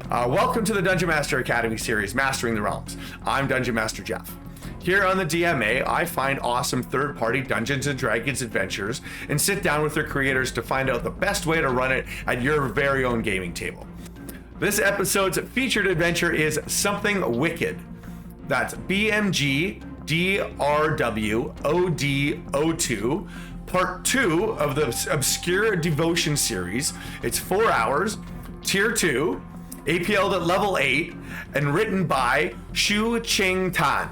Welcome to the Dungeon Master Academy series, Mastering the Realms. I'm Dungeon Master Jeff. Here on the DMA, I find awesome third-party Dungeons & Dragons adventures and sit down with their creators to find out the best way to run it at your very own gaming table. This episode's featured adventure is Something Wicked. That's BMG DRWOD02, part 2 of the Obscure Devotion series. It's 4 hours, tier 2, APL'd at level 8, and written by Shu Qing Tan.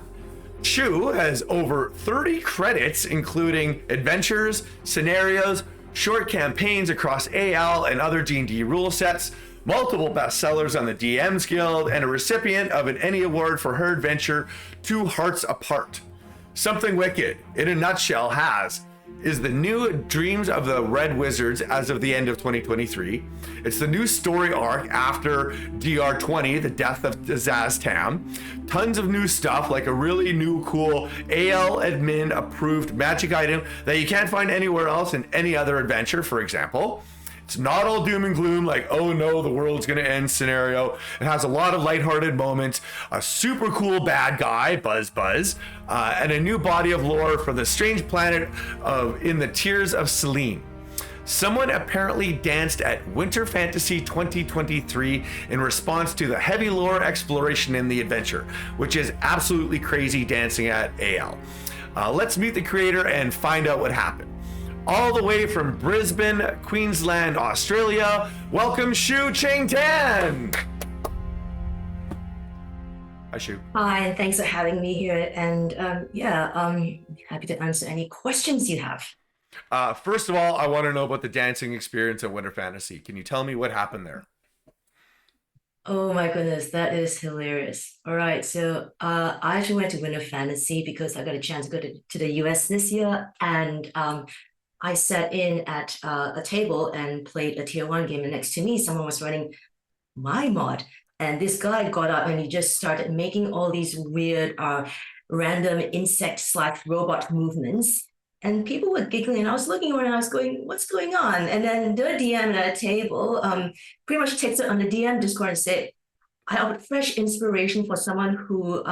Shu has over 30 credits, including adventures, scenarios, short campaigns across AL and other D&D rule sets, multiple bestsellers on the DMs Guild, and a recipient of an Ennie Award for her adventure, Two Hearts Apart. Something Wicked, in a nutshell, is the new Dreams of the Red Wizards as of the end of 2023. It's the new story arc after DR20, the death of Zaz Tam. Tons of new stuff, like a really new cool AL admin approved magic item that you can't find anywhere else in any other adventure, for example. It's not all doom and gloom, like, oh no, the world's gonna end scenario. It has a lot of lighthearted moments, a super cool bad guy, Buzz, and a new body of lore for the strange planet in the Tears of Selene. Someone apparently danced at Winter Fantasy 2023 in response to the heavy lore exploration in the adventure, which is absolutely crazy dancing at AL. Let's meet the creator and find out what happened. All the way from Brisbane, Queensland, Australia, welcome Shu Qing Tan! Hi, Shu. Hi, and thanks for having me here. And happy to answer any questions you have. First of all, I want to know about the dancing experience at Winter Fantasy. Can you tell me what happened there? Oh my goodness, that is hilarious. All right, so I actually went to Winter Fantasy because I got a chance to go to the US this year, and I sat in at a table and played a tier 1 game, and next to me, someone was running my mod. And this guy got up and he just started making all these weird, random insect/robot movements. And people were giggling, and I was looking around and I was going, what's going on? And then the DM at a table pretty much takes it on the DM Discord and said, I have fresh inspiration for someone who,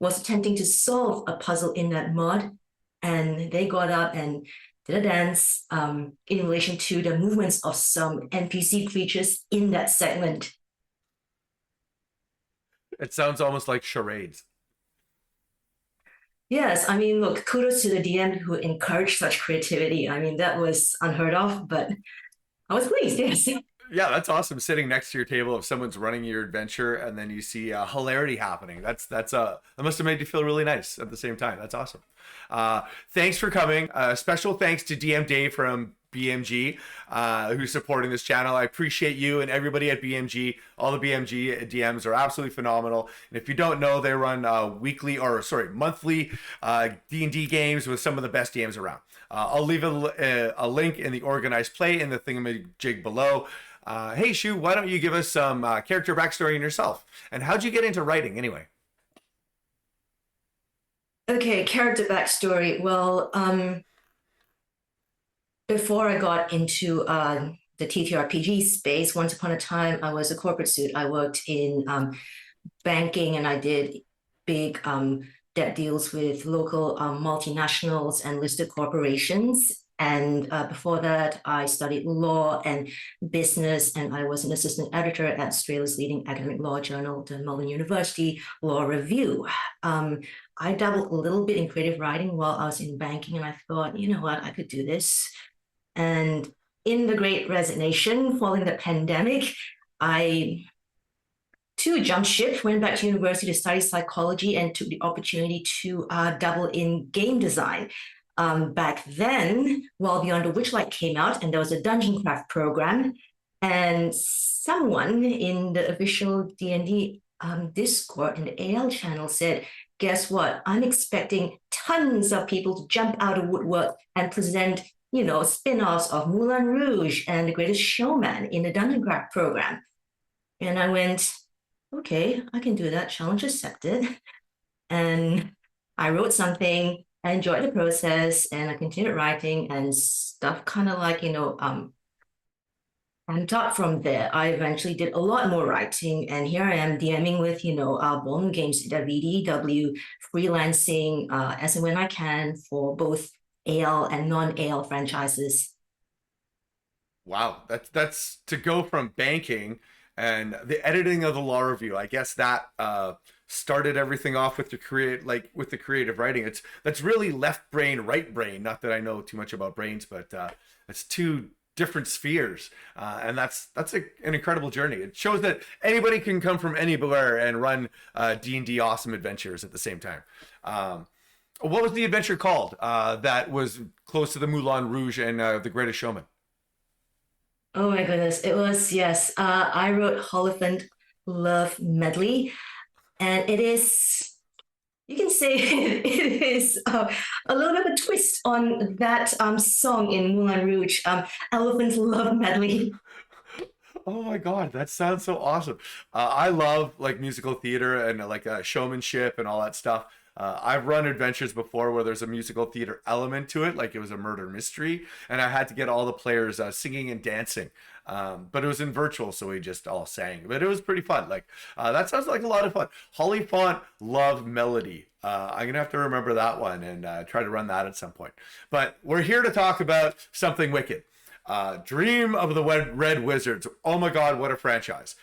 was attempting to solve a puzzle in that mod. And they got up and did a dance in relation to the movements of some NPC creatures in that segment. It sounds almost like charades. Yes, I mean, look, kudos to the DM who encouraged such creativity. I mean, that was unheard of, but I was pleased, yes. Yeah, that's awesome. Sitting next to your table, if someone's running your adventure and then you see hilarity happening, that must have made you feel really nice at the same time. That's awesome. Thanks for coming. Special thanks to DM Dave from BMG, who's supporting this channel. I appreciate you and everybody at BMG. All the BMG DMs are absolutely phenomenal. And if you don't know, they run monthly D&D games with some of the best DMs around. I'll leave a link in the organized play in the thingamajig below. Hey, Shu, why don't you give us some character backstory on yourself? And how'd you get into writing anyway? Okay, character backstory. Well, before I got into the TTRPG space, once upon a time, I was a corporate suit. I worked in banking, and I did big debt deals with local multinationals and listed corporations. And before that, I studied law and business, and I was an assistant editor at Australia's leading academic law journal, the Melbourne University Law Review. I dabbled a little bit in creative writing while I was in banking, and I thought, you know what, I could do this. And in the Great Resignation, following the pandemic, I too jumped ship, went back to university to study psychology, and took the opportunity to double in game design. Back then, Well Beyond the Witchlight came out, and there was a dungeon craft program, and someone in the official D&D Discord in the AL channel said, guess what? I'm expecting tons of people to jump out of woodwork and present, spin-offs of Moulin Rouge and The Greatest Showman in the dungeon craft program. And I went, okay, I can do that. Challenge accepted. And I wrote something. I enjoyed the process, and I continued writing, and stuff kind of like, And up from there, I eventually did a lot more writing, and here I am DMing with, Ballroom Games, the VDW, freelancing as and when I can for both AL and non-AL franchises. Wow, that's to go from banking and the editing of the law review. I guess that started everything off with with the creative writing. That's really left brain, right brain. Not that I know too much about brains, but it's two different spheres, and that's an incredible journey. It shows that anybody can come from anywhere and run D&D awesome adventures at the same time. What was the adventure called that was close to the Moulin Rouge and the Greatest Showman? Oh my goodness, it was, yes. I wrote Holophant Love Medley, and it is, you can say it is a little bit of a twist on that song in Moulin Rouge, Elephant Love Medley. Oh my God, that sounds so awesome. I love like musical theater and like showmanship and all that stuff. I've run adventures before where there's a musical theater element to it, like it was a murder mystery, and I had to get all the players singing and dancing. But it was in virtual, so we just all sang. But it was pretty fun. Like that sounds like a lot of fun. Holly Font Love Melody. I'm gonna have to remember that one and try to run that at some point. But we're here to talk about something wicked. Dream of the Red Wizards. Oh my God, what a franchise.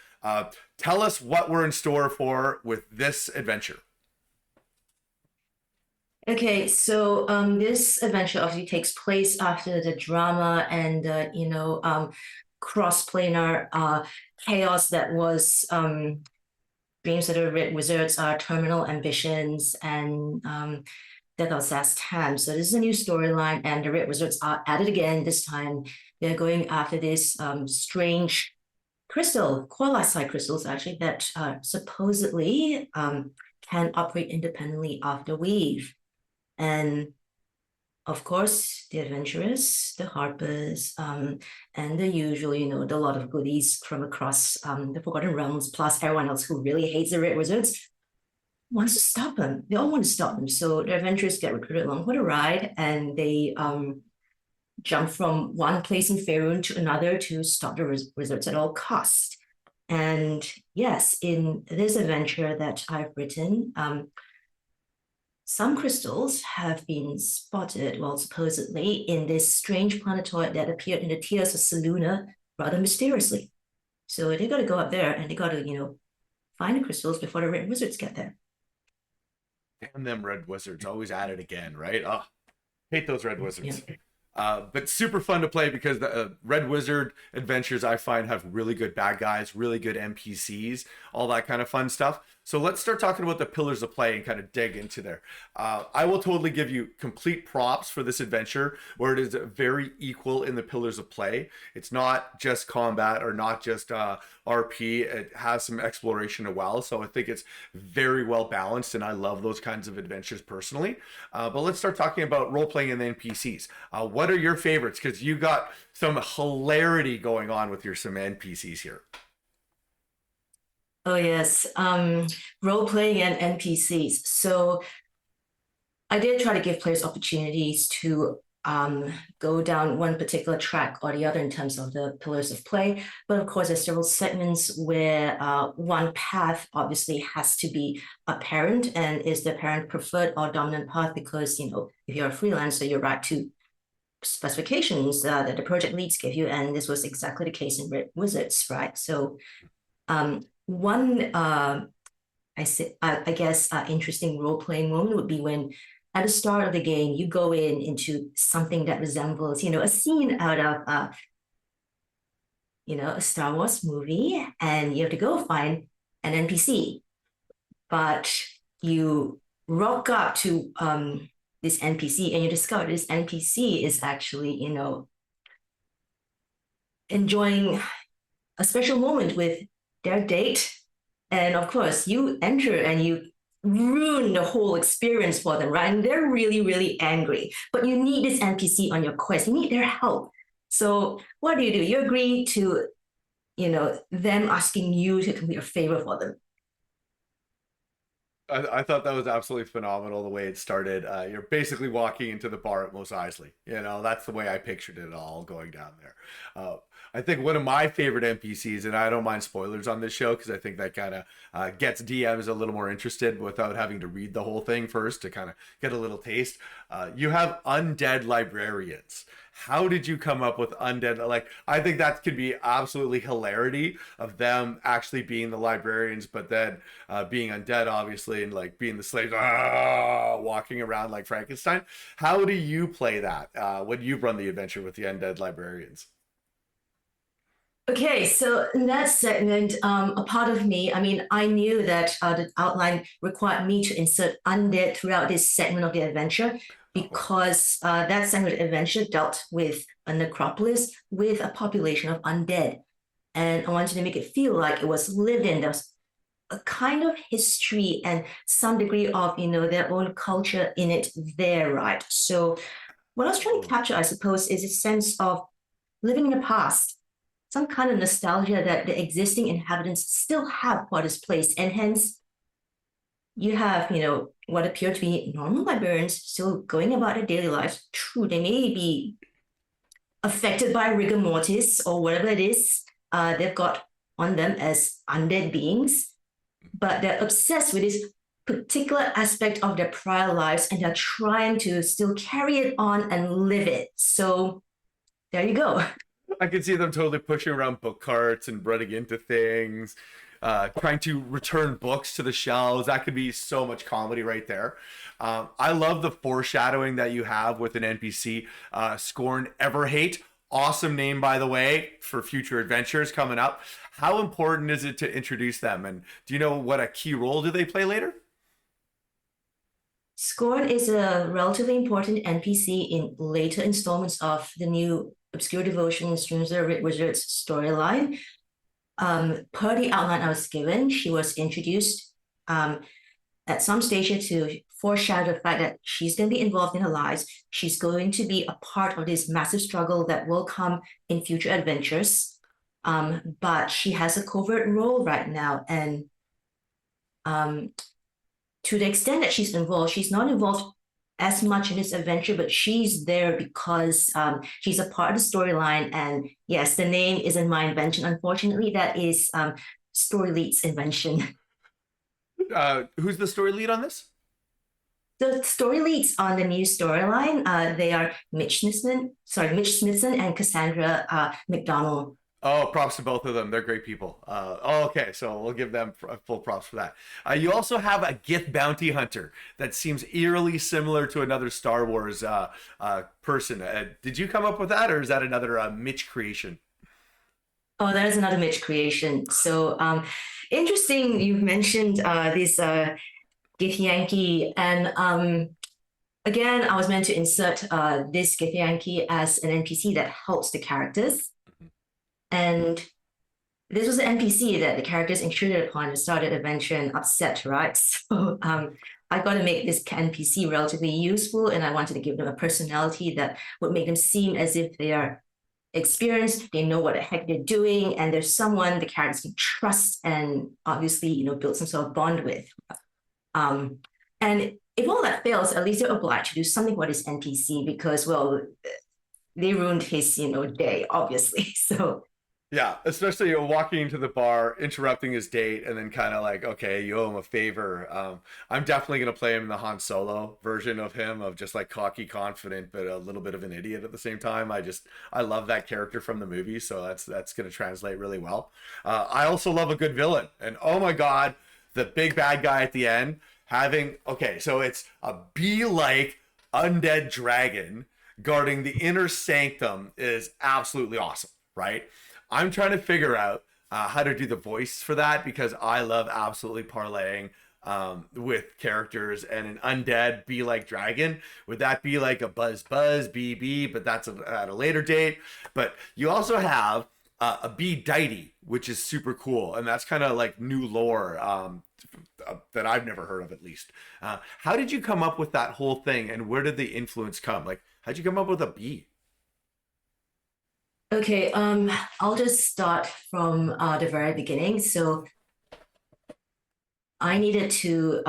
Tell us what we're in store for with this adventure. Okay, so this adventure obviously takes place after the drama and cross-planar chaos that was Dreams of the Red Wizards are Terminal Ambitions and Death of Zastan. So this is a new storyline, and the Red Wizards are at it again. This time they're going after this strange crystal, quasi crystals actually, that supposedly can operate independently of the weave. And of course, the adventurers, the harpers, and the usual, the lot of goodies from across the Forgotten Realms, plus everyone else who really hates the Red Wizards, wants to stop them. They all want to stop them. So the adventurers get recruited along for the ride, and they jump from one place in Faerun to another to stop the wizards at all costs. And yes, in this adventure that I've written, some crystals have been spotted, well, supposedly, in this strange planetoid that appeared in the tears of Seluna rather mysteriously. So they got to go up there and they got to, find the crystals before the Red Wizards get there. Damn them Red Wizards, always at it again, right? Oh, hate those Red Wizards. Yeah. But super fun to play because the Red Wizard adventures I find have really good bad guys, really good NPCs, all that kind of fun stuff. So let's start talking about the pillars of play and kind of dig into there. I will totally give you complete props for this adventure where it is very equal in the pillars of play. It's not just combat or not just RP. It has some exploration as well. So I think it's very well balanced and I love those kinds of adventures personally. But let's start talking about role-playing and the NPCs. What are your favorites? Because you got some hilarity going on with some NPCs here. Oh, yes. Role-playing and NPCs. So I did try to give players opportunities to go down one particular track or the other in terms of the pillars of play. But of course, there's several segments where one path obviously has to be apparent and is the apparent preferred or dominant path because, if you're a freelancer, you're right to specifications that the project leads give you. And this was exactly the case in Red Wizards, right? So one, I guess, interesting role-playing moment would be when at the start of the game, you go into something that resembles, a scene out of, a Star Wars movie, and you have to go find an NPC. But you rock up to this NPC, and you discover this NPC is actually, enjoying a special moment with their date. And of course, you enter and you ruin the whole experience for them, right? And they're really, really angry. But you need this NPC on your quest. You need their help. So what do? You agree to, them asking you to complete a favor for them. I thought that was absolutely phenomenal the way it started. You're basically walking into the bar at Mos Eisley. You know, that's the way I pictured it all going down there. I think one of my favorite NPCs, and I don't mind spoilers on this show because I think that kind of gets DMs a little more interested without having to read the whole thing first to kind of get a little taste. You have undead librarians. How did you come up with undead? Like, I think that could be absolutely hilarity of them actually being the librarians, but then being undead, obviously, and like being the slaves, walking around like Frankenstein. How do you play that when you run the adventure with the undead librarians? Okay, so in that segment, a part of me, I mean, I knew that the outline required me to insert undead throughout this segment of the adventure Oh, because that segment of the adventure dealt with a necropolis with a population of undead. And I wanted to make it feel like it was lived in. There was a kind of history and some degree of, their own culture in it there, right? So what I was trying to oh. capture, I suppose, is a sense of living in the past, some kind of nostalgia that the existing inhabitants still have for this place. And hence, you have, what appear to be normal librarians still going about their daily lives. True, they may be affected by rigor mortis or whatever it is they've got on them as undead beings, but they're obsessed with this particular aspect of their prior lives and they're trying to still carry it on and live it. So there you go. I can see them totally pushing around book carts and running into things, trying to return books to the shelves. That could be so much comedy right there. I love the foreshadowing that you have with an NPC, Scorn Everhate. Awesome name, by the way, for future adventures coming up. How important is it to introduce them? And do you know what a key role do they play later? Scorn is a relatively important NPC in later installments of the new Obscure Devotion Streams of the Red Wizards storyline. Per the outline I was given, she was introduced at some stage here to foreshadow the fact that she's going to be involved in her lives. She's going to be a part of this massive struggle that will come in future adventures. But she has a covert role right now. And um, to the extent that she's not involved as much in this adventure, but she's there because she's a part of the storyline. And yes, the name isn't my invention. Unfortunately, that is Story Lead's invention. Who's the story lead on this? The story leads on the new storyline, they are Mitch Smithson and Cassandra McDonald. Oh, props to both of them. They're great people. Okay, so we'll give them full props for that. You also have a Gith bounty hunter that seems eerily similar to another Star Wars person. Did you come up with that, or is that another Mitch creation? Oh, that is another Mitch creation. So interesting. You've mentioned this Githyanki, and again, I was meant to insert this Githyanki as an NPC that helps the characters. And this was an NPC that the characters intruded upon and started adventure and upset, right? So I got to make this NPC relatively useful, and I wanted to give them a personality that would make them seem as if they are experienced, they know what the heck they're doing, and there's someone the characters can trust and obviously, build some sort of bond with. And if all that fails, at least they're obliged to do something for this NPC because, well, they ruined his, day, obviously. So Yeah, especially walking into the bar, interrupting his date, and then kind of like, okay, you owe him a favor. I'm definitely gonna play him in the Han Solo version of him, of just like cocky, confident, but a little bit of an idiot at the same time. I love that character from the movie, so that's gonna translate really well. I also love a good villain, and oh my god, the big bad guy at the end having okay, so it's a bee-like undead dragon guarding the inner sanctum is absolutely awesome, right? I'm trying to figure out how to do the voice for that because I love absolutely parlaying with characters and an undead be like dragon. Would that be like a buzz buzz BB? But that's at a later date. But you also have a bee deity, which is super cool, and that's kind of like new lore that I've never heard of at least. How did you come up with that whole thing, and where did the influence come? Like, how'd you come up with a bee? okay, I'll just start from the very beginning. So I needed to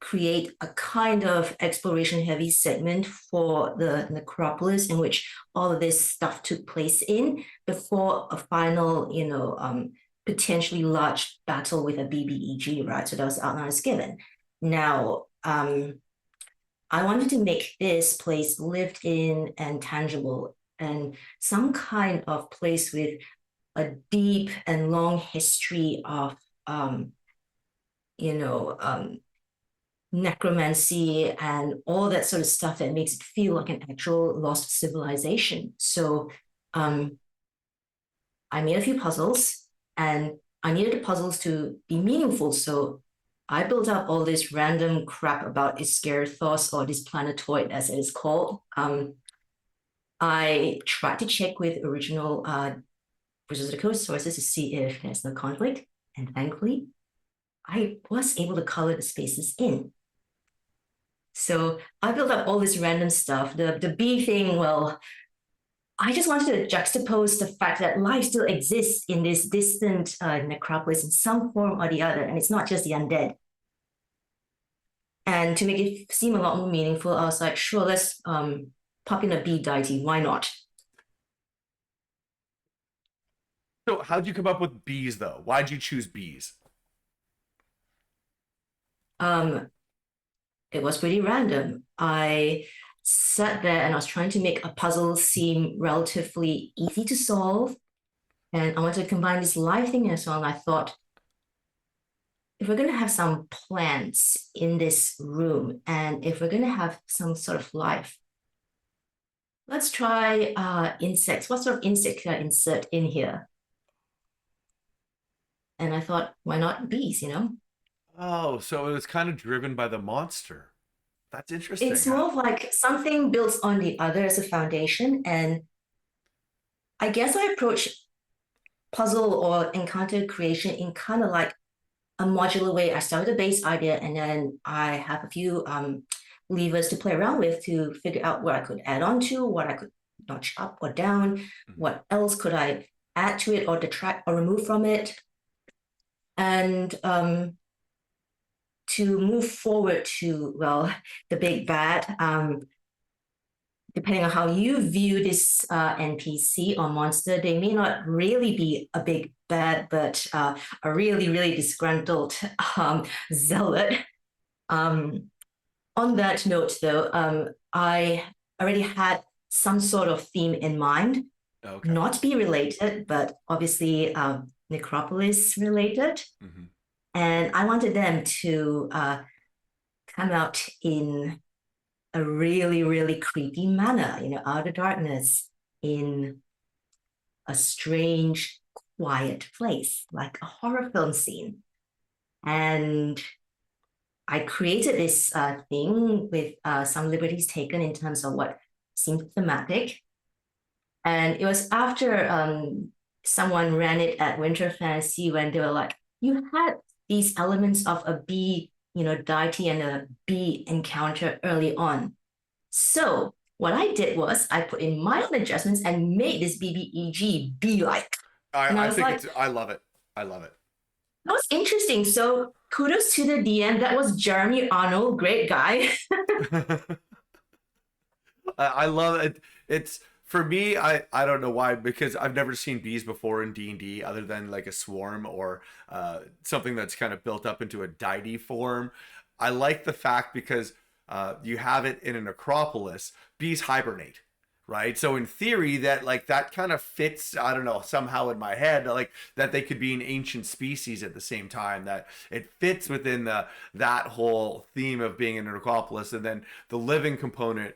create a kind of exploration heavy segment for the necropolis in which all of this stuff took place in before a final, potentially large battle with a BBEG, right? So that was the outline I was given. Now, I wanted to make this place lived in and tangible and some kind of place with a deep and long history of, um, you know, um, necromancy and all that sort of stuff that makes it feel like an actual lost civilization. So um, I made a few puzzles and I needed the puzzles to be meaningful. So I built up all this random crap about Iscarithos or this planetoid as it is called. I tried to check with original Wizards of the Coast sources to see if there's no conflict. And thankfully, I was able to color the spaces in. So I built up all this random stuff. The bee thing, well, I just wanted to juxtapose the fact that life still exists in this distant necropolis in some form or the other, and it's not just the undead. And to make it seem a lot more meaningful, I was like, sure, let's pop in a bee deity. Why not? So how'd you come up with bees though? Why'd you choose bees? Um, it was pretty random. I sat there and I was trying to make a puzzle seem relatively easy to solve. And I wanted to combine this live thing as well. And I thought, if we're going to have some plants in this room and if we're going to have some sort of life, let's try insects. What sort of insect can I insert in here? And I thought, why not bees, Oh, so it was kind of driven by the monster. That's It's interesting. more of like something builds on the other as a foundation. And I guess I approach puzzle or encounter creation in kind of like a modular way. I start with a base idea and then I have a few levers to play around with to figure out what I could add on to, what I could notch up or down, Mhm. what else could I add to it or detract or remove from it. And to move forward to, well, the big bad, depending on how you view this NPC or monster, they may not really be a big bad, but a really, really disgruntled zealot. Um, on that note, though, I already had some sort of theme in mind, Okay. not be related, but obviously necropolis related. Hmm. And I wanted them to come out in a really, really creepy manner, out of the darkness in a strange, quiet place, like a horror film scene. And I created this thing with some liberties taken in terms of what seemed thematic. And it was after someone ran it at Winter Fantasy when they were like, you had these elements of a bee, deity and a bee encounter early on. So what I did was I put in my own adjustments and made this BBEG be like. And I I was think like, it's, I love it. I love it. that was interesting. So kudos to the DM. That was Jeremy Arnold, great guy. I love it. It's for me. I don't know why, because I've never seen bees before in D&D other than like a swarm or something that's kind of built up into a deity form. I like the fact because you have it in an acropolis. Bees hibernate, right? So in theory, that kind of fits. I don't know, somehow in my head, like that they could be an ancient species at the same time. That it fits within that whole theme of being in an acropolis, and then the living component,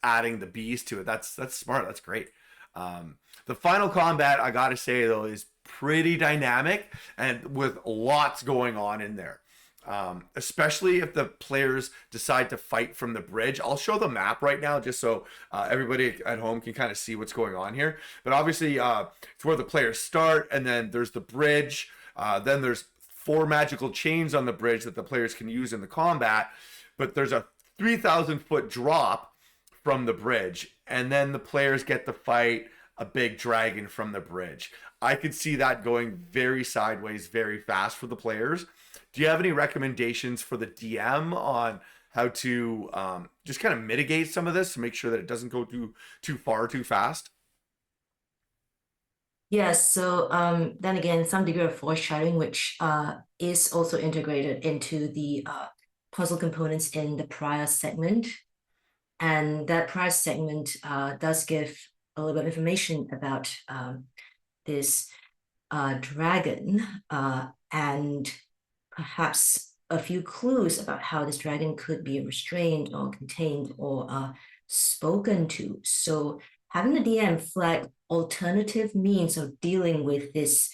adding the bees to it. That's smart. That's great. The final combat, I gotta say though, is pretty dynamic and with lots going on in there. Especially if the players decide to fight from the bridge. I'll show the map right now just so everybody at home can kind of see what's going on here. But obviously, it's where the players start, and then there's the bridge. Then there's four magical chains on the bridge that the players can use in the combat. But there's a 3,000-foot drop from the bridge, and then the players get to fight a big dragon from the bridge. I could see that going very sideways very fast for the players. Do you have any recommendations for the DM on how to just kind of mitigate some of this to make sure that it doesn't go too far too fast? Yes, so then again, some degree of foreshadowing, which is also integrated into the puzzle components in the prior segment. And that prior segment does give a little bit of information about this dragon and perhaps a few clues about how this dragon could be restrained or contained or spoken to. So having the DM flag alternative means of dealing with this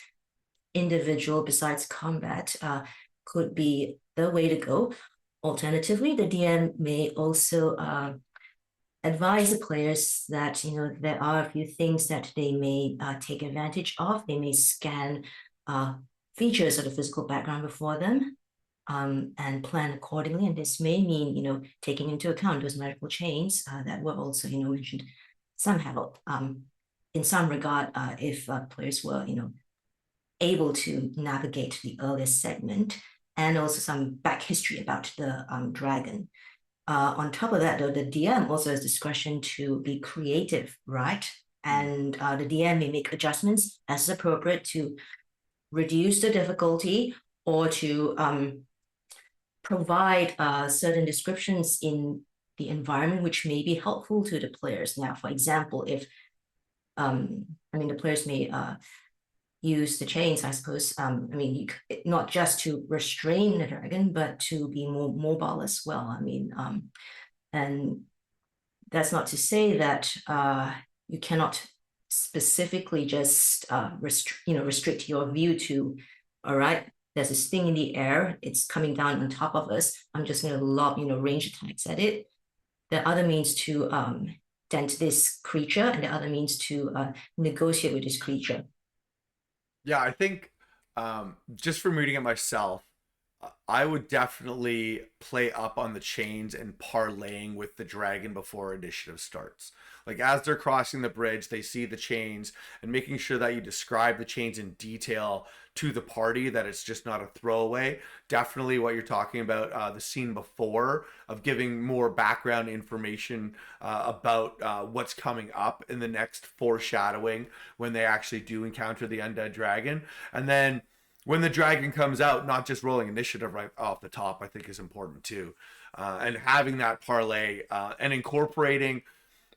individual besides combat could be the way to go. Alternatively, the DM may also advise the players that there are a few things that they may take advantage of. They may scan features of the physical background before them and plan accordingly. And this may mean taking into account those magical chains that were also mentioned somehow in some regard if players were able to navigate the earliest segment, and also some back history about the dragon. On top of that, though, the DM also has discretion to be creative, right? And the DM may make adjustments as appropriate to reduce the difficulty or to provide certain descriptions in the environment which may be helpful to the players. Now, for example, if the players may use the chains, I suppose. Not just to restrain the dragon, but to be more mobile as well. And that's not to say that you cannot specifically just restrict your view to, all right, there's this thing in the air, it's coming down on top of us. I'm just going to lob range attacks at it. There are other means to dent this creature, and there are other means to negotiate with this creature. Yeah, I think just from reading it myself, I would definitely play up on the chains and parlaying with the dragon before initiative starts. Like as they're crossing the bridge, they see the chains and making sure that you describe the chains in detail to the party, that it's just not a throwaway. Definitely what you're talking about, the scene before of giving more background information about what's coming up in the next foreshadowing when they actually do encounter the undead dragon. And then when the dragon comes out, not just rolling initiative right off the top, I think is important too. And having that parlay and incorporating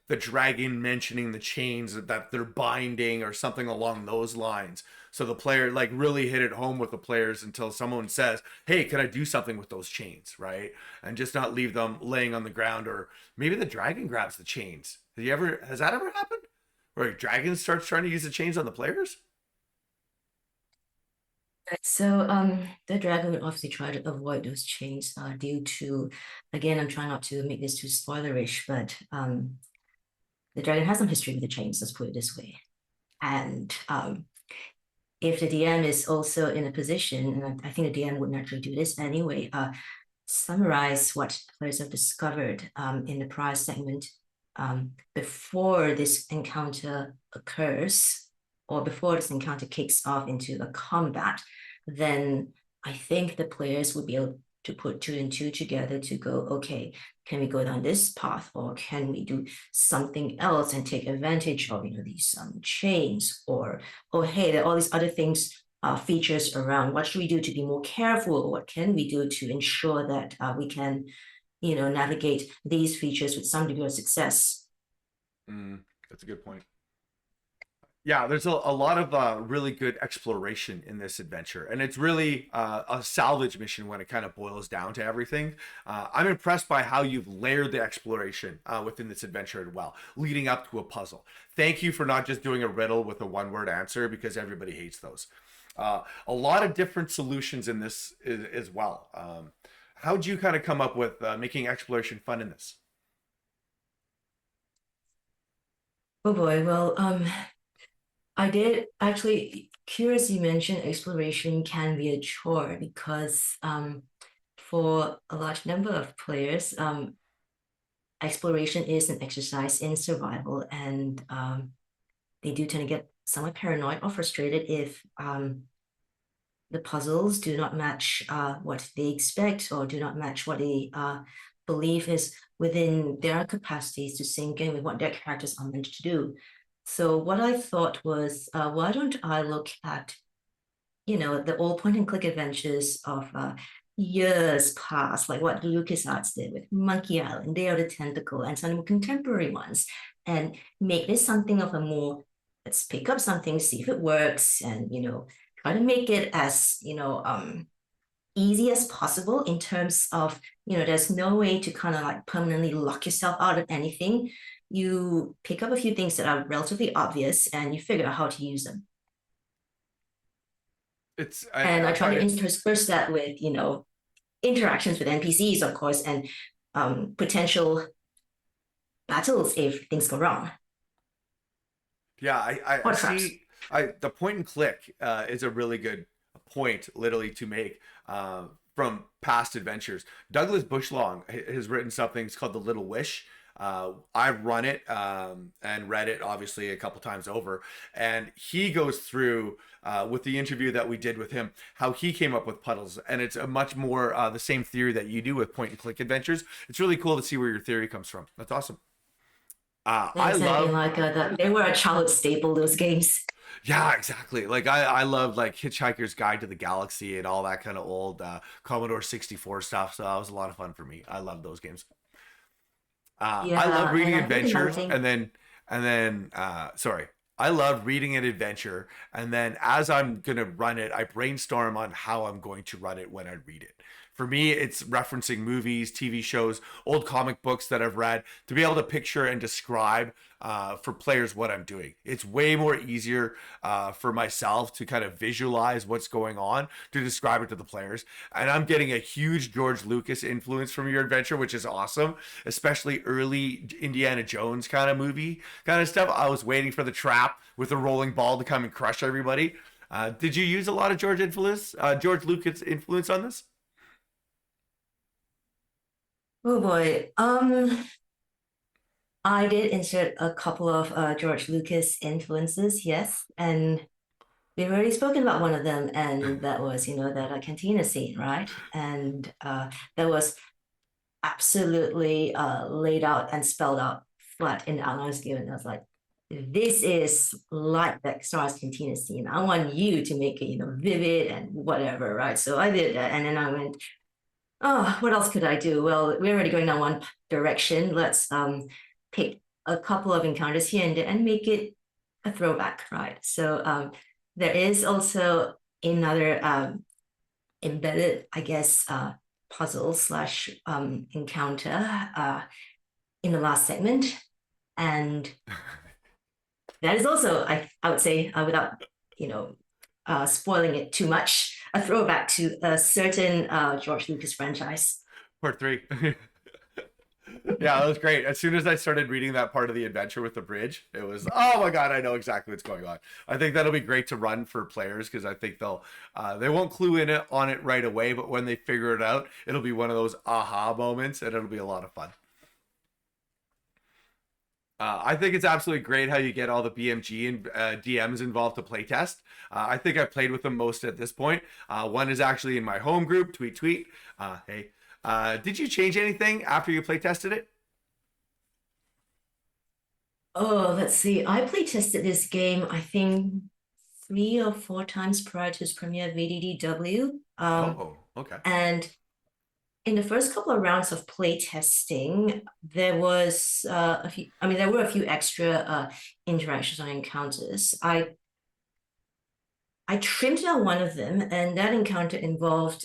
the dragon mentioning the chains that they're binding or something along those lines. So the player like really hit it home with the players until someone says, "Hey, can I do something with those chains?" Right? And just not leave them laying on the ground, or maybe the dragon grabs the chains. Has that ever happened? Where a dragon starts trying to use the chains on the players? So the dragon would obviously try to avoid those chains due to, again, I'm trying not to make this too spoilerish, but the dragon has some history with the chains, let's put it this way. And if the DM is also in a position, and I think the DM would naturally do this anyway, summarize what players have discovered in the prior segment before this encounter occurs, or before this encounter kicks off into a combat, then I think the players would be able to put two and two together to go, okay, can we go down this path, or can we do something else and take advantage of these chains, or oh hey, there are all these other things, features around. What should we do to be more careful? What can we do to ensure that we can navigate these features with some degree of success? That's a good point. Yeah, there's a lot of really good exploration in this adventure, and it's really a salvage mission when it kind of boils down to everything. I'm impressed by how you've layered the exploration within this adventure as well, leading up to a puzzle. Thank you for not just doing a riddle with a one-word answer, because everybody hates those. A lot of different solutions in this as well. How'd you kind of come up with making exploration fun in this? Oh boy, well, I did actually, curious you mentioned exploration can be a chore because for a large number of players, exploration is an exercise in survival, and they do tend to get somewhat paranoid or frustrated if the puzzles do not match what they expect or do not match what they believe is within their capacities to sync in with what their characters are meant to do. So what I thought was, why don't I look at, the old point and click adventures of years past, like what LucasArts did with Monkey Island, Day of the Tentacle, and some contemporary ones, and make this something of a more, let's pick up something, see if it works, and try to make it as easy as possible in terms of there's no way to kind of like permanently lock yourself out of anything. You pick up a few things that are relatively obvious and you figure out how to use them. I try to intersperse that with interactions with NPCs, of course, and potential battles if things go wrong. Yeah, I see. The point and click is a really good point, literally, to make from past adventures. Douglas Bushlong has written something. It's called The Little Wish. I've run it and read it obviously a couple times over, and he goes through with the interview that we did with him how he came up with puzzles, and it's a much more the same theory that you do with point and click adventures. It's really cool to see where your theory comes from. That's awesome. I love like that. They were a childhood staple, those games. Yeah, exactly. Like I love like Hitchhiker's Guide to the Galaxy and all that kind of old Commodore 64 stuff. So that was a lot of fun for me. I love those games. I love reading adventures sorry. I love reading an adventure, and then as I'm gonna run it, I brainstorm on how I'm going to run it when I read it. For me, it's referencing movies, TV shows, old comic books that I've read to be able to picture and describe for players what I'm doing. It's way more easier for myself to kind of visualize what's going on, to describe it to the players. And I'm getting a huge George Lucas influence from your adventure, which is awesome, especially early Indiana Jones kind of movie kind of stuff. I was waiting for the trap with the rolling ball to come and crush everybody. Did you use a lot of George Lucas influence on this? Oh boy. I did insert a couple of George Lucas influences, yes, and we've already spoken about one of them, and that was, that cantina scene, right? And that was absolutely laid out and spelled out flat in the outline I was given. I was like, this is like that Star Wars cantina scene. I want you to make it, vivid and whatever, right? So I did that, and then I went, oh, what else could I do? Well, we're already going down one direction. Let's pick a couple of encounters here and there and make it a throwback, right? So there is also another embedded, I guess, puzzle slash encounter in the last segment. And that is also, I would say, without, spoiling it too much, a throwback to a certain George Lucas franchise. Part 3. Yeah, that was great. As soon as I started reading that part of the adventure with the bridge, it was, oh my god, I know exactly what's going on. I think that'll be great to run for players because I think they won't clue in on it right away, but when they figure it out, it'll be one of those aha moments, and it'll be a lot of fun. I think it's absolutely great how you get all the BMG and DMs involved to playtest. I think I've played with them most at this point. One is actually in my home group, Tweet. Hey. Did you change anything after you playtested it? Oh, let's see. I playtested this game, I think, 3 or 4 times prior to its premiere at VDDW. Okay. And in the first couple of rounds of playtesting, there was there were a few extra interactions and encounters. I trimmed down one of them, and that encounter involved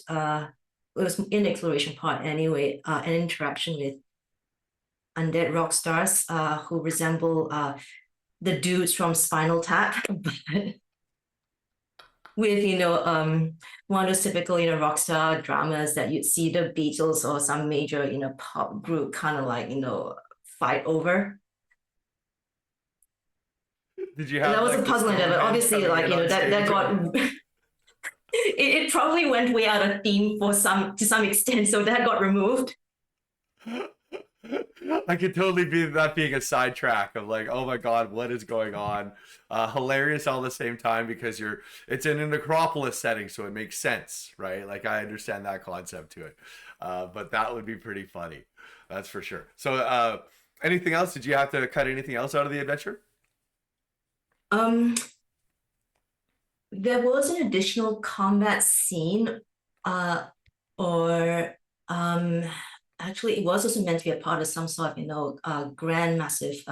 it was in the exploration part anyway, an interaction with undead rock stars who resemble the dudes from Spinal Tap, but with one of those typical rock star dramas that you'd see the Beatles or some major pop group kind of like fight over. Did you have? And that was a puzzling of it. Obviously, that got. It probably went way out of theme to some extent, so that got removed. I could totally be that being a sidetrack of like, oh my god, what is going on? Hilarious all the same time because it's in an Acropolis setting, so it makes sense, right? Like I understand that concept to it, but that would be pretty funny, that's for sure. So, anything else? Did you have to cut anything else out of the adventure? Um, there was an additional combat scene, uh, or actually, it was also meant to be a part of some sort of, grand, massive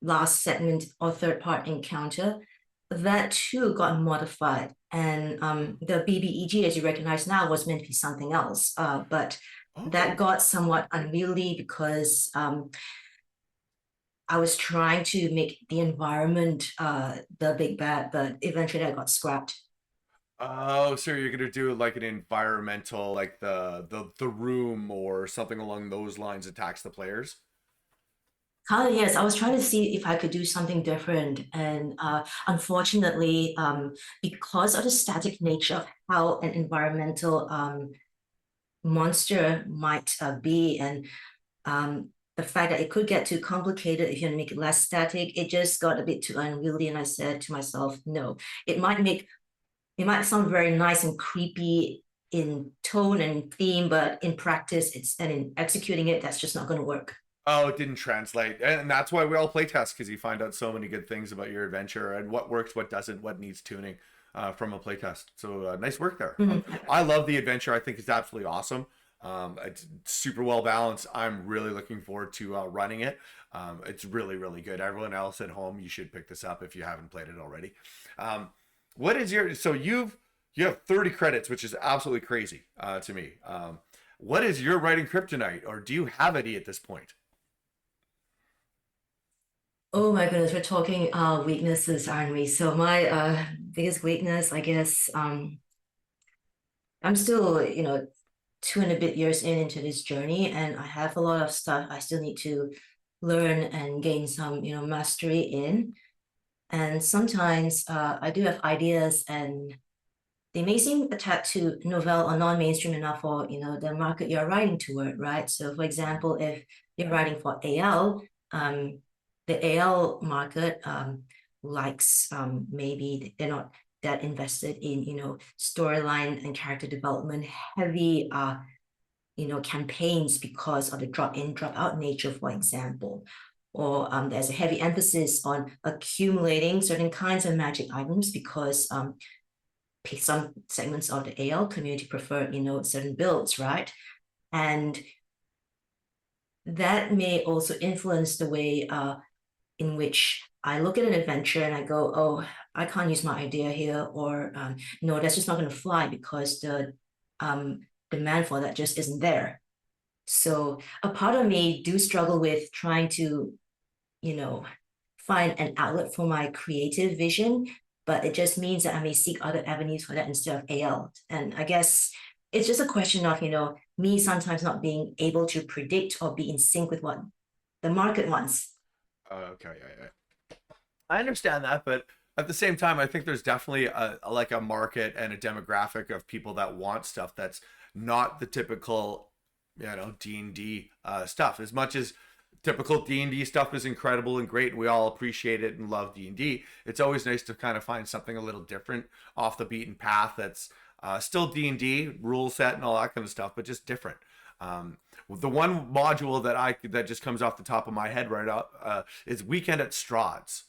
last segment or third part encounter. That too got modified, and the BBEG, as you recognize now, was meant to be something else. But that Oh. got somewhat unwieldy because I was trying to make the environment the big bad, but eventually I got scrapped. Oh, so you're gonna do like an environmental, like the room or something along those lines attacks the players? Kind of, yes. I was trying to see if I could do something different. And unfortunately, because of the static nature of how an environmental monster might be, and the fact that it could get too complicated if you make it less static, it just got a bit too unwieldy. And I said to myself, no, it might make it might sound very nice and creepy in tone and theme, but in practice, and in executing it, that's just not going to work. Oh, it didn't translate. And that's why we all play test because you find out so many good things about your adventure and what works, what doesn't, what needs tuning from a playtest. So nice work there. Mhm. I love the adventure. I think it's absolutely awesome. It's super well balanced. I'm really looking forward to running it. It's really, really good. Everyone else at home, you should pick this up if you haven't played it already. Um, what is your, so you have 30 credits, which is absolutely crazy to me. What is your writing kryptonite, or do you have any at this point? Oh my goodness, we're talking weaknesses, aren't we? So my biggest weakness, I guess, I'm still, 2 and a bit years into this journey, and I have a lot of stuff I still need to learn and gain some, mastery in. And sometimes I do have ideas, and they may seem a tad too novel or non-mainstream enough for, the market you're writing toward, right? So for example, if you're writing for AL, the AL market likes, maybe they're not that invested in, storyline and character development, heavy campaigns because of the drop in, drop out nature, for example. Or there's a heavy emphasis on accumulating certain kinds of magic items because some segments of the AL community prefer, certain builds, right? And that may also influence the way in which I look at an adventure and I go, oh, I can't use my idea here, or no, that's just not going to fly because the demand for that just isn't there. So a part of me do struggle with trying to, you know, find an outlet for my creative vision, but it just means that I may seek other avenues for that instead of AL. And I guess it's just a question of, me sometimes not being able to predict or be in sync with what the market wants. Okay, yeah. I understand that, but at the same time, I think there's definitely like a market and a demographic of people that want stuff that's not the typical, D&D stuff. As much as typical D&D stuff is incredible and great, and we all appreciate it and love D&D, it's always nice to kind of find something a little different off the beaten path that's still D&D, rule set and all that kind of stuff, but just different. The one module that just comes off the top of my head right up is Weekend at Strahd's,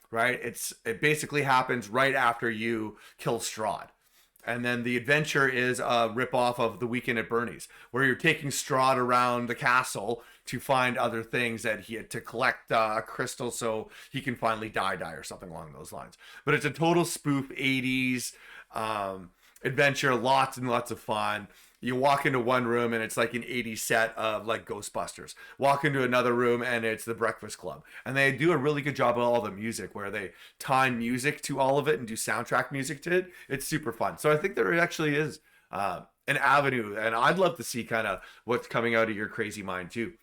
right? It basically happens right after you kill Strahd. And then the adventure is a ripoff of The Weekend at Bernie's, where you're taking Strahd around the castle to find other things that he had to collect a crystal so he can finally die or something along those lines. But it's a total spoof 80s adventure, lots and lots of fun. You walk into one room and it's like an 80s set of like Ghostbusters. Walk into another room and it's the Breakfast Club. And they do a really good job of all the music where they time music to all of it and do soundtrack music to it. It's super fun. So I think there actually is an avenue, and I'd love to see kind of what's coming out of your crazy mind too.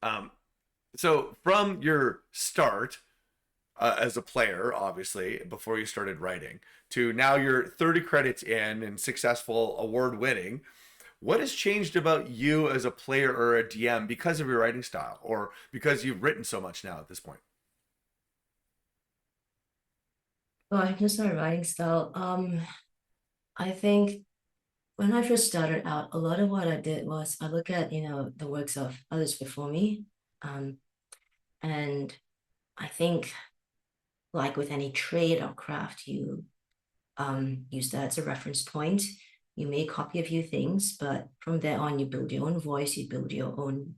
Um, so from your start as a player, obviously, before you started writing, to now you're 30 credits in and successful, award winning. What has changed about you as a player or a DM because of your writing style, or because you've written so much now at this point? Well, I can start writing style. I think when I first started out, a lot of what I did was I look at, the works of others before me. Um, and I think like with any trade or craft, you use that as a reference point. You may copy a few things, but from there on, you build your own voice, you build your own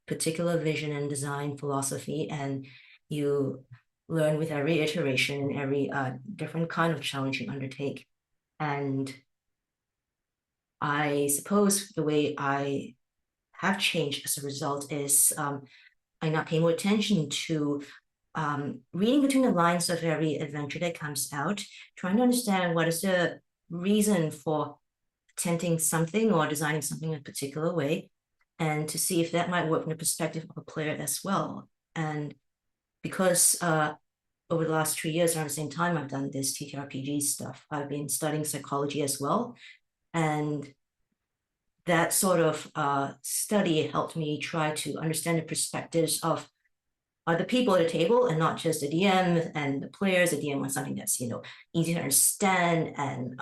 particular vision and design philosophy, and you learn with every iteration and every different kind of challenge you undertake. And I suppose the way I have changed as a result is I now pay more attention to reading between the lines of every adventure that comes out, trying to understand what is the reason for attempting something or designing something in a particular way, and to see if that might work from the perspective of a player as well. And because over the last 3 years, around the same time I've done this TTRPG stuff, I've been studying psychology as well. And that sort of study helped me try to understand the perspectives of the people at the table and not just the DM and the players. The DM wants something that's, easy to understand and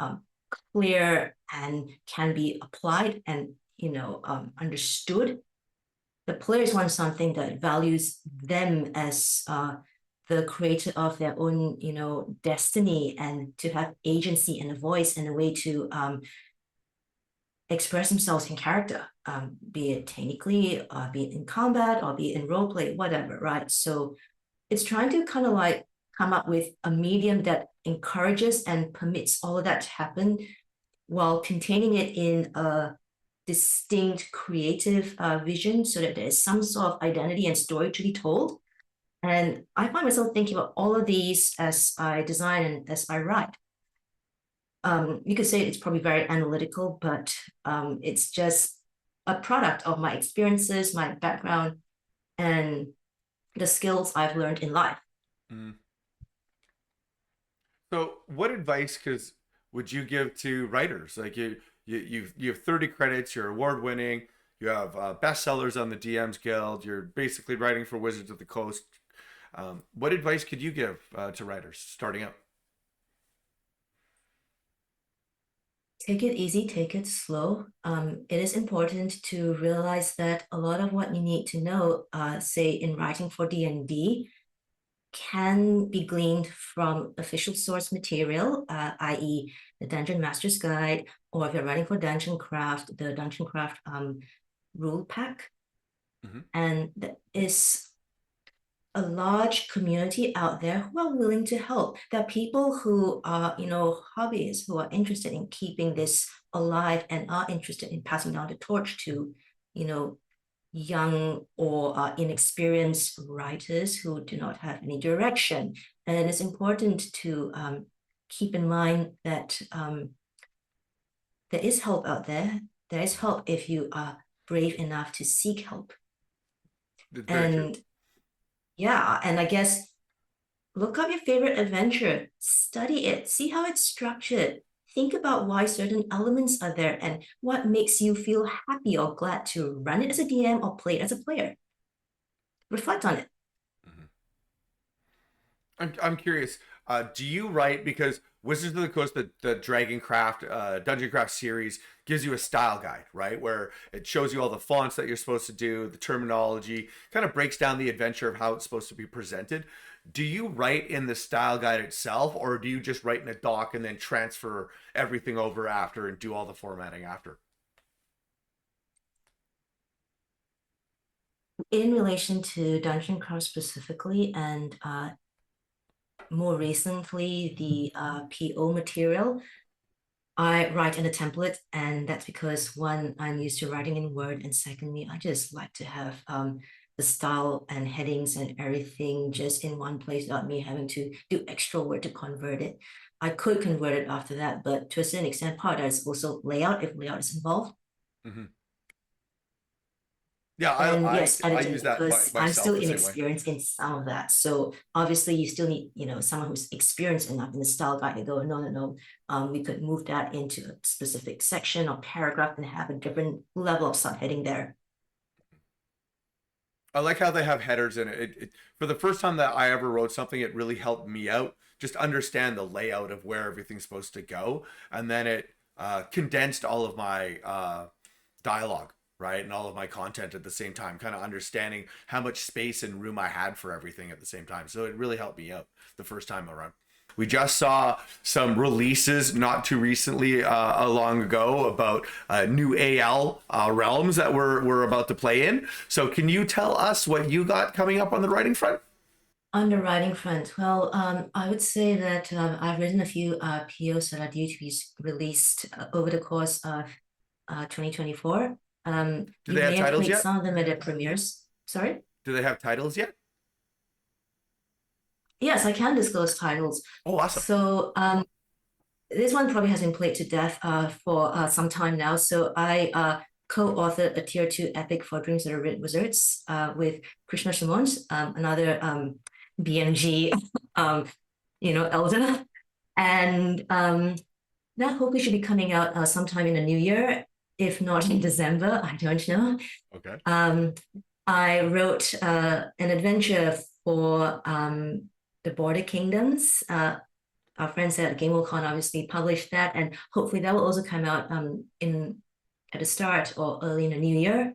clear and can be applied and, understood. The players want something that values them as the creator of their own, destiny, and to have agency and a voice and a way to express themselves in character, be it technically, be it in combat, or be it in roleplay, whatever, right? So it's trying to kind of like come up with a medium that encourages and permits all of that to happen while containing it in a distinct creative vision, so that there's some sort of identity and story to be told. And I find myself thinking about all of these as I design and as I write. You could say it's probably very analytical, but it's just a product of my experiences, my background, and the skills I've learned in life. Mm. So, what advice would you give to writers? Like you have 30 credits, you're award winning, you have bestsellers on the DMs Guild, you're basically writing for Wizards of the Coast. What advice could you give to writers starting out? Take it easy, take it slow. It is important to realize that a lot of what you need to know, say in writing for D&D, can be gleaned from official source material, i.e. the Dungeon Master's Guide, or if you're writing for Dungeon Craft, the Dungeon Craft rule pack. Mm-hmm. And there is a large community out there who are willing to help. There are people who are, hobbyists who are interested in keeping this alive and are interested in passing down the torch to, young or inexperienced writers who do not have any direction. And it's important to keep in mind that there is help out there. There is help if you are brave enough to seek help. It's very true. And yeah, and I guess look up your favorite adventure, study it, see how it's structured. Think about why certain elements are there and what makes you feel happy or glad to run it as a DM or play it as a player. Reflect on it. Mm-hmm. I'm curious. Do you write because Wizards of the Coast, the Dragon Craft, Dungeon Craft series gives you a style guide, right? Where it shows you all the fonts that you're supposed to do, the terminology, kind of breaks down the adventure of how it's supposed to be presented. Do you write in the style guide itself, or do you just write in a doc and then transfer everything over after and do all the formatting after? In relation to Dungeon Craft specifically, and more recently, the PO material, I write in a template, and that's because one, I'm used to writing in Word, and secondly, I just like to have the style and headings and everything just in one place without me having to do extra work to convert it. I could convert it after that, but to a certain extent, part of that is also layout if layout is involved. Mm-hmm. Yeah, And yes, I editing, use that because I'm myself still the same way. inexperienced in some of that. So obviously you still need, someone who's experienced enough in the style guide to go, no, no, no. We could move that into a specific section or paragraph and have a different level of subheading there. I like how they have headers in it. For the first time that I ever wrote something, it really helped me out. Just understand the layout of where everything's supposed to go, and then it condensed all of my dialogue, right, and all of my content at the same time. Kind of understanding how much space and room I had for everything at the same time. So it really helped me out the first time around. We just saw some releases not too recently, long ago, about new AL realms that we're about to play in. So can you tell us what you got coming up on the writing front? On the writing front, well, I would say that I've written a few POs that are due to be released over the course of 2024. Do You they may have have titles played yet? some of them at the premieres. Sorry? Do they have titles yet? Yes, I can disclose titles. Oh, awesome. So this one probably has been played to death for some time now. So I co-authored a tier 2 epic for Dreams That Are Writ Wizards with Krishna Simons, another BMG elder. And that hopefully should be coming out sometime in the new year, if not in December, I don't know. Okay. I wrote an adventure for the Border Kingdoms. Our friends at GameWorldCon obviously published that, and hopefully that will also come out at the start or early in the new year.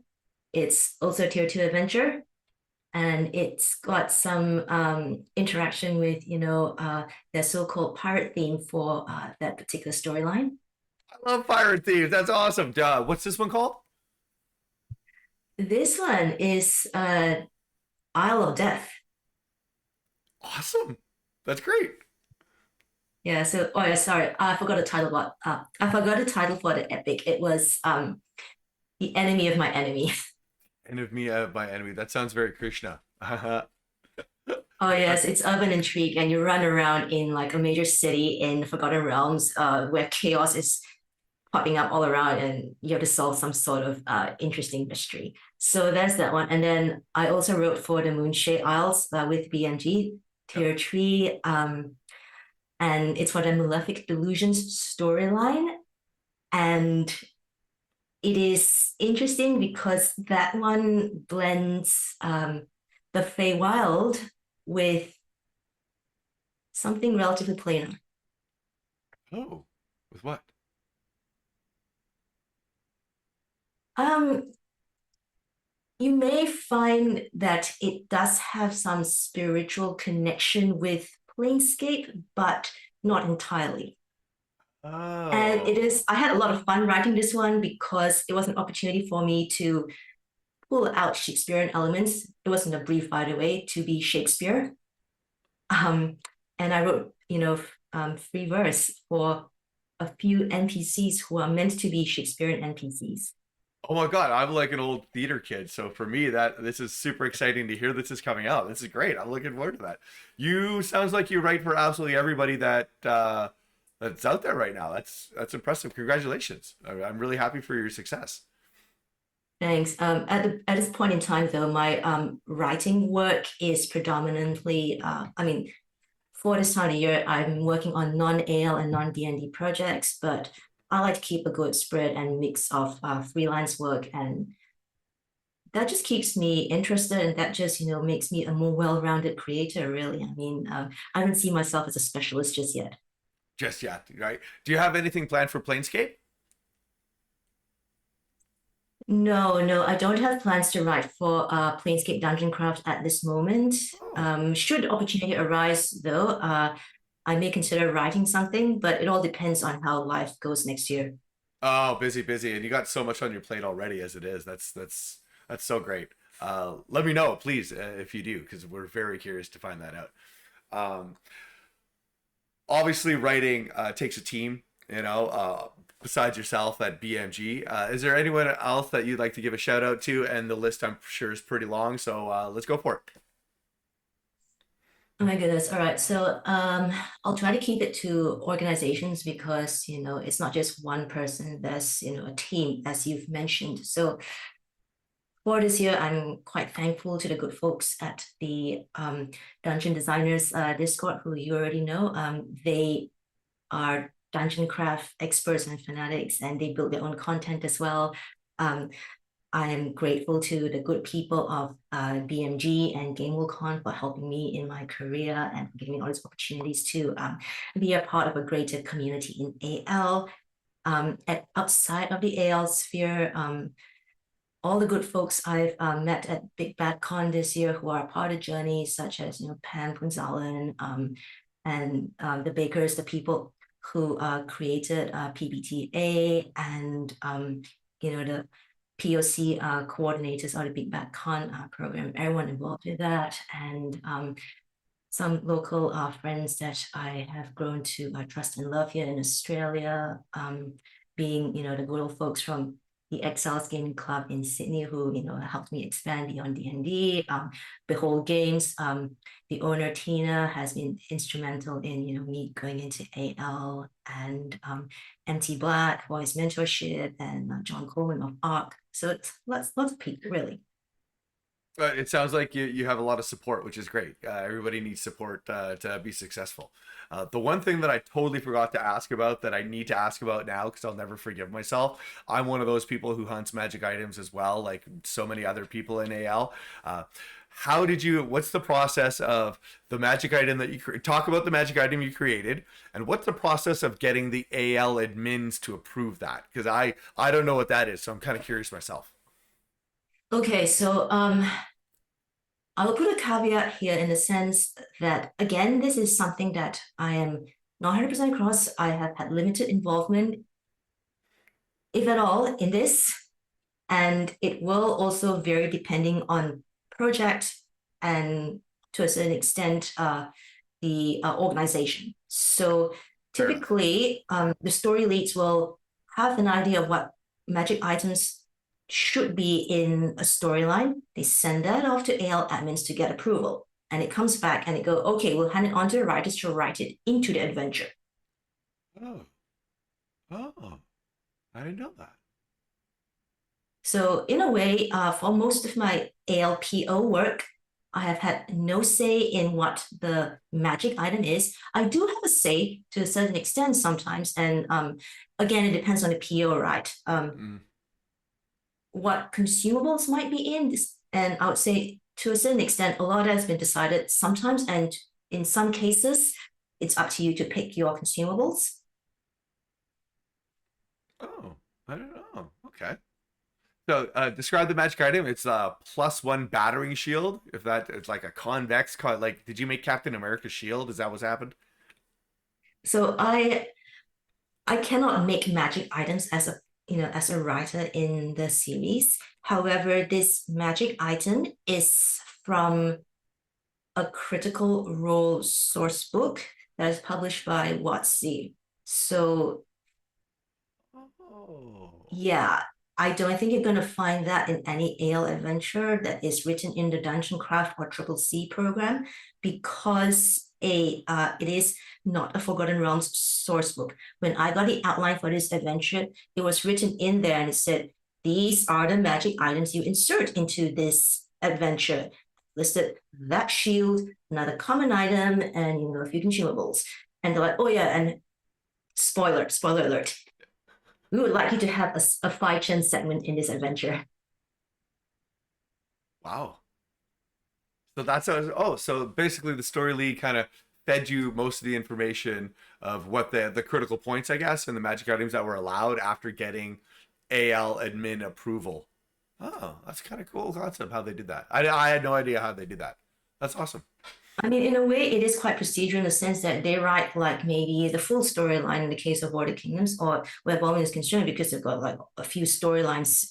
It's also a tier 2 adventure, and it's got some interaction with their so-called pirate theme for that particular storyline. I love pirate thieves. That's awesome. What's this one called? This one is Isle of Death. Awesome. That's great. Yeah, so oh yeah, sorry, I forgot the title. I forgot the title for the epic. It was The Enemy of My Enemy. And of me, my enemy. That sounds very Krishna. Oh yes, it's urban intrigue, and you run around in like a major city in the Forgotten Realms, where chaos is popping up all around, and you have to solve some sort of interesting mystery. So that's that one. And then I also wrote for the Moonshade Isles with BMG Tier 3, and it's for the Malefic Delusions storyline. And it is interesting because that one blends the Feywild with something relatively plainer. Oh, with what? Um, you may find that it does have some spiritual connection with Planescape, but not entirely. And it Oh, is, I had a lot of fun writing this one because it was an opportunity for me to pull out Shakespearean elements. It wasn't a brief, by the way, to be Shakespeare. And I wrote, free verse for a few NPCs who are meant to be Shakespearean NPCs. oh my God! I'm like an old theater kid, so for me, that this is super exciting to hear. This is coming out. This is great. I'm looking forward to that. You sounds like you write for absolutely everybody that that's out there right now. That's impressive. Congratulations! I'm really happy for your success. Thanks. At this point in time, though, my writing work is predominantly, for this time of year, I'm working on non-AL and non-D&D projects, but I like to keep a good spread and mix of freelance work, and that just keeps me interested, and that just makes me a more well-rounded creator. Really, I mean, I don't see myself as a specialist just yet. Just yet, right? Do you have anything planned for Planescape? No, no, I don't have plans to write for Planescape Dungeon Craft at this moment. Oh, Should opportunity arise, though, I may consider writing something, but it all depends on how life goes next year. oh, busy, busy, and you got so much on your plate already as it is. That's so great. Let me know, please, if you do, because we're very curious to find that out. Um, Obviously, writing takes a team. Besides yourself at BMG, is there anyone else that you'd like to give a shout out to? And the list, I'm sure, is pretty long, so let's go for it. Oh my goodness. All right. So I'll try to keep it to organizations because, it's not just one person, there's, a team, as you've mentioned. So For this year, I'm quite thankful to the good folks at the Dungeon Designers Discord, who you already know. They are dungeon craft experts and fanatics, and they build their own content as well. Um, I am grateful to the good people of BMG and GameWorldCon for helping me in my career and giving me all these opportunities to be a part of a greater community in AL. At outside of the AL sphere, all the good folks I've met at Big Bad Con this year who are part of the journey, such as Pam Punzalan, and the bakers, the people who created PBTA, and the POC coordinators of the Big Bad Con program, everyone involved with that, and some local friends that I have grown to trust and love here in Australia, being the good old folks from the Exiles Gaming Club in Sydney, who helped me expand beyond D&D. Behold Games, the owner Tina has been instrumental in me going into AL, and MT Black for his mentorship, and John Coleman of ARC. So it's lots of people, really. It sounds like you have a lot of support, which is great. Everybody needs support to be successful. The one thing that I totally forgot to ask about that I need to ask about now, because I'll never forgive myself. I'm one of those people who hunts magic items as well, like so many other people in AL. What's the process of the magic item that talk about the magic item you created, and what's the process of getting the AL admins to approve that? Because I don't know what that is, so I'm kind of curious myself. Okay, so I'll put a caveat here in the sense that, again, this is something that I am not 100% across. I have had limited involvement, if at all, in this. And it will also vary depending on project and, to a certain extent, the organization. So typically, the story leads will have an idea of what magic items should be in a storyline. They send that off to AL admins to get approval. And it comes back and it go, okay, we'll hand it on to the writers to write it into the adventure. Oh, oh, I didn't know that. So in a way, for most of my ALPO work, I have had no say in what the magic item is. I do have a say to a certain extent sometimes, and again, it depends on the PO, right? What consumables might be in this, and I would say to a certain extent, a lot has been decided sometimes, and in some cases, it's up to you to pick your consumables. Oh, I don't know. Okay. So describe the magic item. It's a +1 battering shield. If that it's like a convex, like did you make Captain America's shield? Is that what's happened? So I cannot make magic items as a writer in the series. However, this magic item is from a Critical Role source book that is published by WotC. So Oh. yeah, I don't think you're going to find that in any AL adventure that is written in the Dungeon Craft or Triple C program, because it is not a Forgotten Realms source book. When I got the outline for this adventure, it was written in there and it said, these are the magic items you insert into this adventure. Listed that shield, another common item, and a few consumables. And they're like, oh yeah, and spoiler alert, we would like you to have a 5 Chen segment in this adventure. Wow. So so basically the story lead kind of fed you most of the information of what the critical points, I guess, and the magic items that were allowed after getting AL admin approval. Oh, that's kind of cool concept how they did that. I had no idea how they did that. That's awesome. I mean, in a way, it is quite procedural in the sense that they write like maybe the full storyline in the case of Border Kingdoms, or where Bowman is concerned, because they've got like a few storylines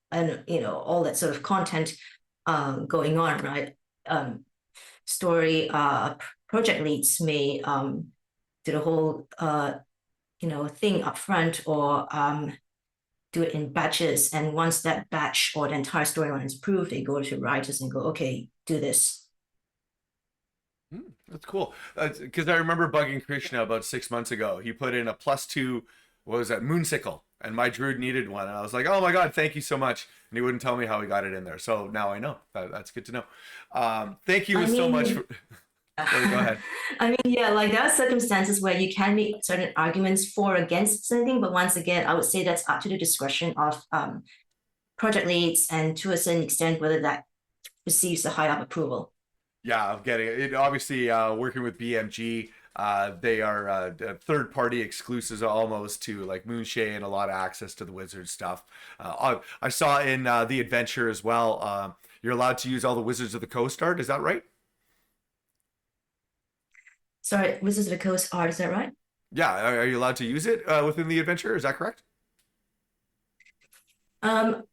and all that sort of content going on, right? Story project leads may do the whole thing up front, or do it in batches, and once that batch or the entire storyline is approved, they go to writers and go, okay, do this. That's cool. Because I remember bugging Krishna about 6 months ago. He put in a +2, what was that, Moonsicle. And my druid needed one, and I was like, "Oh my god, thank you so much!" And he wouldn't tell me how he got it in there. So now I know. That's good to know. Thank you I so much. mean, Sorry, go ahead. I mean, yeah, like there are circumstances where you can make certain arguments for or against something, but once again, I would say that's up to the discretion of project leads and to a certain extent whether that receives a high up approval. Yeah, I'm getting it. Obviously, working with BMG, they are third-party exclusives almost to like Moonshay and a lot of access to the Wizard stuff. I saw in the adventure as well. You're allowed to use all the Wizards of the Coast art. Is that right? Sorry, Wizards of the Coast art, is that right? Yeah. Are you allowed to use it within the adventure? Is that correct?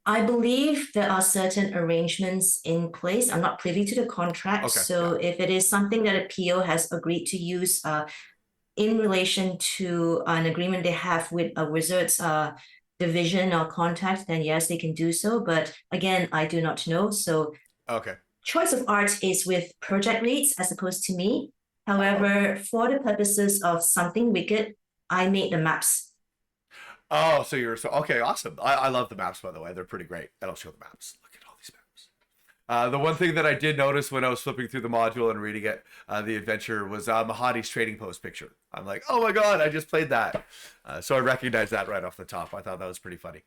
I believe there are certain arrangements in place. I'm not privy to the contract, Okay. Yeah. so if it is something that a PO has agreed to use in relation to an agreement they have with a Wizards division or contact, then yes, they can do so. But again, I do not know. So Okay. choice of art is with project leads as opposed to me. Oh. However, for the purposes of something wicked, I made the maps. Oh, so you're so okay. Awesome. I love the maps, by the way. They're pretty great. And I'll show the maps. Look at all these maps. The one thing that I did notice when I was flipping through the module and reading it, the adventure, was Mahadi's trading post picture. I'm like, oh my god, I just played that. So I recognized that right off the top. I thought that was pretty funny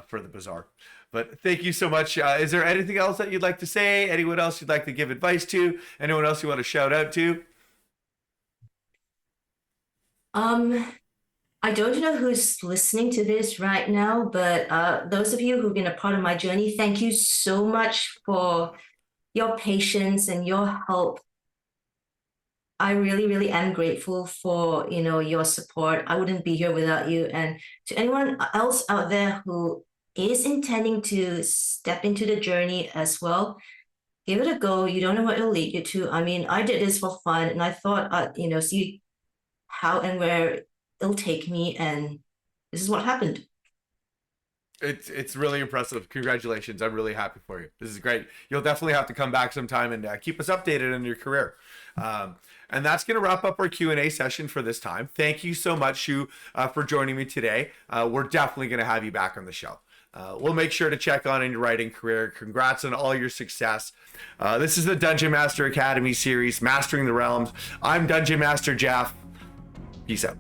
for the bazaar. But thank you so much. Is there anything else that you'd like to say? Anyone else you'd like to give advice to? Anyone else you want to shout out to? I don't know who's listening to this right now, but those of you who've been a part of my journey, thank you so much for your patience and your help. I really, really am grateful for, your support. I wouldn't be here without you. And to anyone else out there who is intending to step into the journey as well, give it a go. You don't know what it'll lead you to. I mean, I did this for fun and I thought, see how and where it'll take me, and this is what happened. It's really impressive. Congratulations. I'm really happy for you. This is great. You'll definitely have to come back sometime and keep us updated on your career. And that's going to wrap up our Q&A session for this time. Thank you so much, Shu, for joining me today. We're definitely going to have you back on the show. We'll make sure to check on your writing career. Congrats on all your success. This is the Dungeon Master Academy series, Mastering the Realms. I'm Dungeon Master Jeff. Peace out.